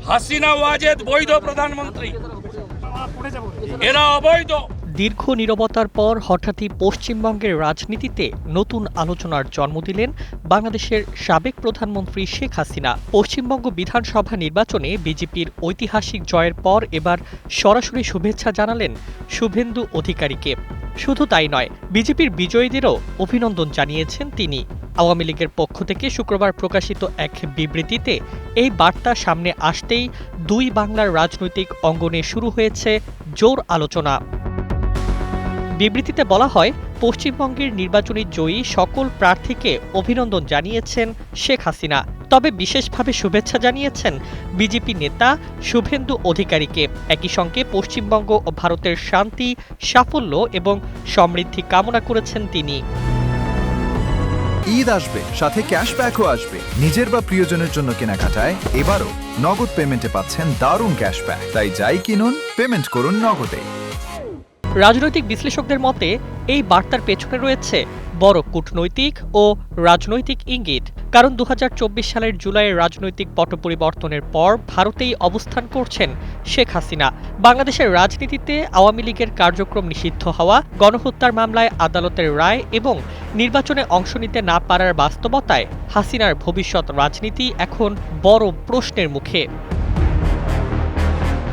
হাসিনা ওয়াজেদ বৈধ প্রধানমন্ত্রী, এরা অবৈধ। দীর্ঘ নীরবতার পর হঠাৎই পশ্চিমবঙ্গের রাজনীতিতে নতুন আলোচনার জন্ম দিলেন বাংলাদেশের সাবেক প্রধানমন্ত্রী শেখ হাসিনা। পশ্চিমবঙ্গ বিধানসভা নির্বাচনে বিজেপির ঐতিহাসিক জয়ের পর এবার সরাসরি শুভেচ্ছা জানালেন শুভেন্দু অধিকারীকে। শুধু তাই নয়, বিজেপির বিজয়ীদেরও অভিনন্দন জানিয়েছেন তিনি। আওয়ামী লীগের পক্ষ থেকে শুক্রবার প্রকাশিত এক বিবৃতিতে এই বার্তা সামনে আসতেই দুই বাংলার রাজনৈতিক অঙ্গনে শুরু হয়েছে জোর আলোচনা। বিবৃতিতে বলা হয়, পশ্চিমবঙ্গের নির্বাচনী জয়ী সকল প্রার্থীকে অভিনন্দন জানিয়েছেন শেখ হাসিনা, তবে বিশেষভাবে শুভেচ্ছা জানিয়েছেন বিজেপি নেতা শুভেন্দু অধিকারীকে। একই সঙ্গে পশ্চিমবঙ্গ ও ভারতের শান্তি, সাফল্য এবং সমৃদ্ধি কামনা করেছেন তিনি। ঈদ আসবে, সাথে ক্যাশব্যাকও আসবে। নিজের বা প্রিয়জনের জন্য কেনাকাটায় এবারও নগদ পেমেন্টে পাচ্ছেন দারুণ ক্যাশব্যাক। তাই যাই কিনুন, পেমেন্ট করুন নগদে। রাজনৈতিক বিশ্লেষকদের মতে এই বার্তার পেছনে রয়েছে বড় কূটনৈতিক ও রাজনৈতিক ইঙ্গিত। কারণ ২০২৪ সালের জুলাইয়ের রাজনৈতিক পট পরিবর্তনের পর ভারতেই অবস্থান করছেন শেখ হাসিনা। বাংলাদেশের রাজনীতিতে আওয়ামী লীগের কার্যক্রম নিষিদ্ধ হওয়া, গণহত্যার মামলায় আদালতের রায় এবং নির্বাচনে অংশ নিতে না পারার বাস্তবতায় হাসিনার ভবিষ্যৎ রাজনীতি এখন বড় প্রশ্নের মুখে।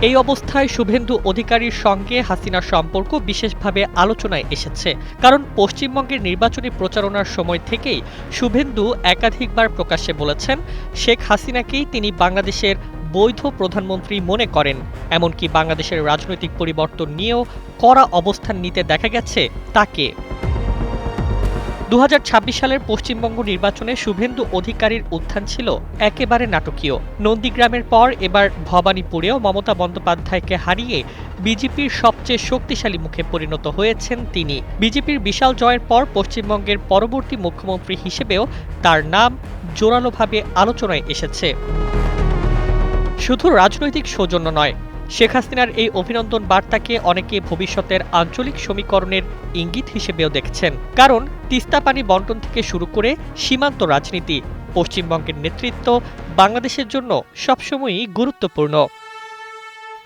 এই অবস্থায় শুভেন্দু অধিকারীর সঙ্গে হাসিনার সম্পর্ক বিশেষভাবে আলোচনায় এসেছে। কারণ পশ্চিমবঙ্গের নির্বাচনী প্রচারণার সময় থেকেই শুভেন্দু একাধিকবার প্রকাশ্যে বলেছেন শেখ হাসিনাকেই তিনি বাংলাদেশের বৈধ প্রধানমন্ত্রী মনে করেন। এমনকি বাংলাদেশের রাজনৈতিক পরিবর্তন নিয়েও কড়া অবস্থান নিতে দেখা গেছে তাকে। ২০২৬ সালের পশ্চিমবঙ্গ নির্বাচনে শুভেন্দু অধিকারীর উত্থান ছিল একেবারে নাটকীয়। নন্দীগ্রামের পর এবার ভবানীপুরেও মমতা বন্দ্যোপাধ্যায়কে হারিয়ে বিজেপির সবচেয়ে শক্তিশালী মুখে পরিণত হয়েছেন তিনি। বিজেপির বিশাল জয়ের পর পশ্চিমবঙ্গের পরবর্তী মুখ্যমন্ত্রী হিসেবেও তার নাম জোরালোভাবে আলোচনায় এসেছে। শুধু রাজনৈতিক সৌজন্য নয়, শেখ হাসিনার এই অভিনন্দন বার্তাকে অনেকে ভবিষ্যতের আঞ্চলিক সমীকরণের ইঙ্গিত হিসেবেও দেখছেন। কারণ তিস্তা পানি বন্টন থেকে শুরু করে সীমান্ত রাজনীতি, পশ্চিমবঙ্গের নেতৃত্ব বাংলাদেশের জন্য সবসময়ই গুরুত্বপূর্ণ।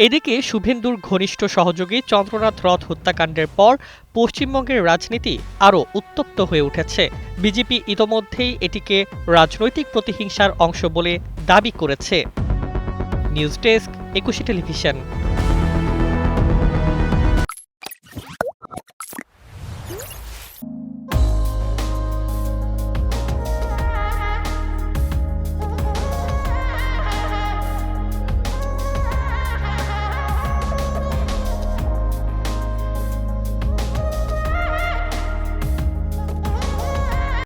এদিকে শুভেন্দুর ঘনিষ্ঠ সহযোগী চন্দ্রনাথ রথ হত্যাকাণ্ডের পর পশ্চিমবঙ্গের রাজনীতি আরও উত্তপ্ত হয়ে উঠেছে। বিজেপি ইতোমধ্যেই এটিকে রাজনৈতিক প্রতিহিংসার অংশ বলে দাবি করেছে। News desk, ২১ television.